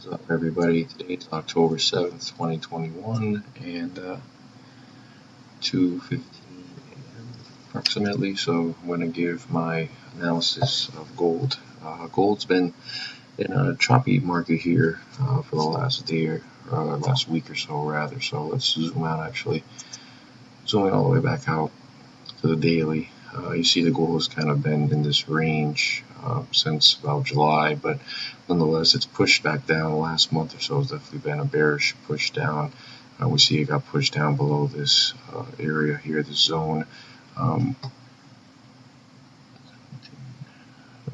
What's up, everybody? Today is October 7th, 2021, and 2:15 a.m. approximately. So I'm going to give my analysis of gold. Gold's been in a choppy market here for the last day or last week or so, rather. So let's zoom out, actually. Zooming all the way back out to the daily. You see the gold has kind of been in this range since about July, but nonetheless it's pushed back down. The last month or so has definitely been a bearish push down. We see it got pushed down below this area here, this zone, about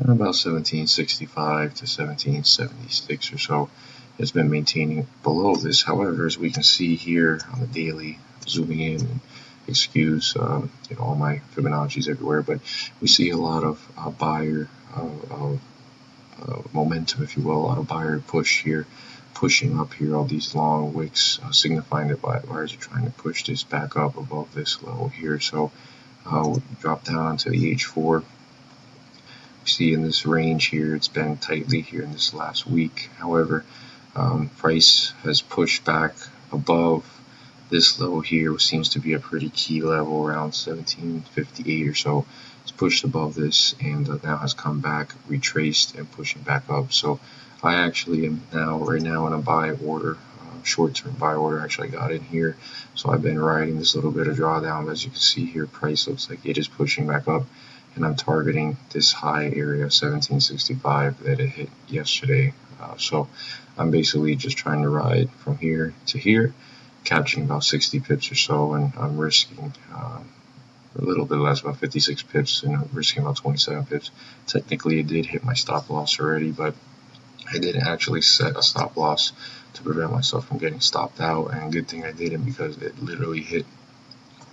1765 to 1776 or so. It's been maintaining below this. However, as we can see here on the daily, zooming in, and excuse all my Fibonacci's everywhere, but we see a lot of buyer momentum, if you will, a lot of buyer push here, pushing up here, all these long wicks signifying that buyers are trying to push this back up above this level here. So we'll drop down to the H4. See in this range here, it's been tightly here in this last week. However, price has pushed back above this level here, which seems to be a pretty key level around 1758 or so. It's pushed above this and now has come back, retraced, and pushing back up. So I actually am right now in a buy order, short-term buy order. Actually, I got in here, so I've been riding this little bit of drawdown. As you can see here, price looks like it is pushing back up, and I'm targeting this high area, 1765, that it hit yesterday. So I'm basically just trying to ride from here to here, catching about 60 pips or so, and I'm risking a little bit less, about 56 pips, and I'm risking about 27 pips. Technically, it did hit my stop loss already, but I didn't actually set a stop loss to prevent myself from getting stopped out, and good thing I didn't, because it literally hit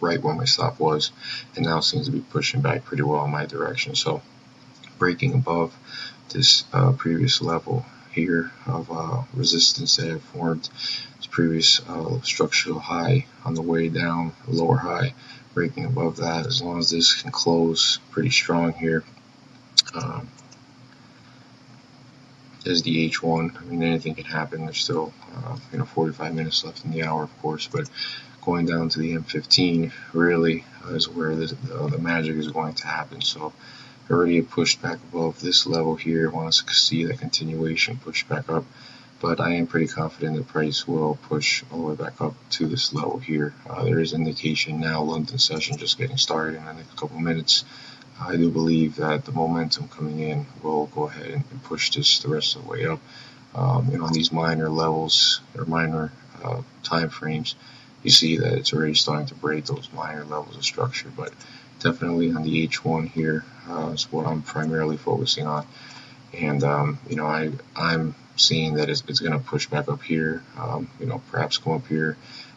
right where my stop was, and now seems to be pushing back pretty well in my direction. So breaking above this previous level here of resistance that had formed, this previous structural high on the way down, lower high, breaking above that. As long as this can close pretty strong here, as the H1, I mean, anything can happen. There's still 45 minutes left in the hour, of course, but going down to the M15 really is where the magic is going to happen. So already pushed back above this level here. Want to see that continuation, push back up, but I am pretty confident the price will push all the way back up to this level here. There is indication now, London session just getting started in the next couple minutes. I do believe that the momentum coming in will go ahead and push this the rest of the way up. On these minor levels or minor time frames, you see that it's already starting to break those minor levels of structure, but definitely on the H1 here is what I'm primarily focusing on. And I'm seeing that it's going to push back up here, perhaps come up here,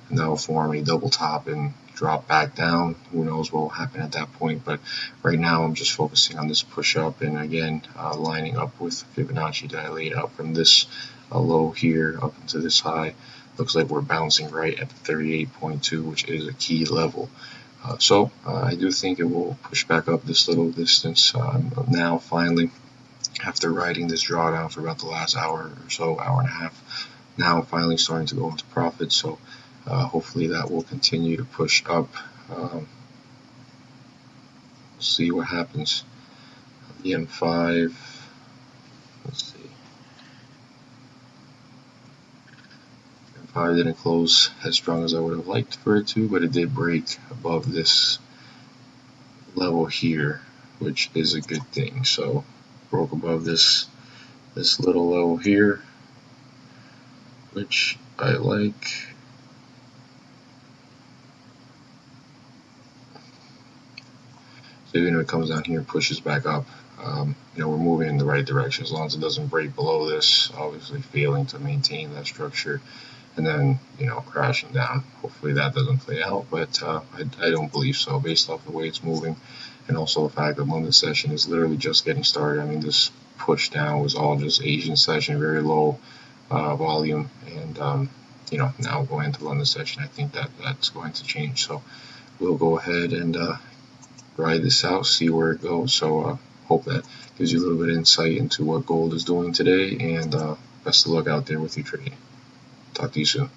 and that'll form a double top and drop back down. Who knows what will happen at that point, but right now I'm just focusing on this push up, and again lining up with Fibonacci that I laid out from this low here up into this high. Looks like we're bouncing right at the 38.2, which is a key level. So I do think it will push back up this little distance. Now finally, after riding this drawdown for about the last hour or so, hour and a half, now I'm finally starting to go into profit. So hopefully that will continue to push up. We'll see what happens. The M5, let's see. M5 didn't close as strong as I would have liked for it to, but it did break above this level here, which is a good thing. So broke above this little level here, which I like. So even if it comes down here and pushes back up, we're moving in the right direction, as long as it doesn't break below this, obviously failing to maintain that structure, and then crashing down. Hopefully that doesn't play out, but I don't believe so, based off the way it's moving, and also the fact that London session is literally just getting started. I mean, this push down was all just Asian session, very low volume, and now going into London session, I think that's going to change. So we'll go ahead and ride this out, see where it goes. So hope that gives you a little bit of insight into what gold is doing today, and Best of luck out there with your trade. Talk to you soon.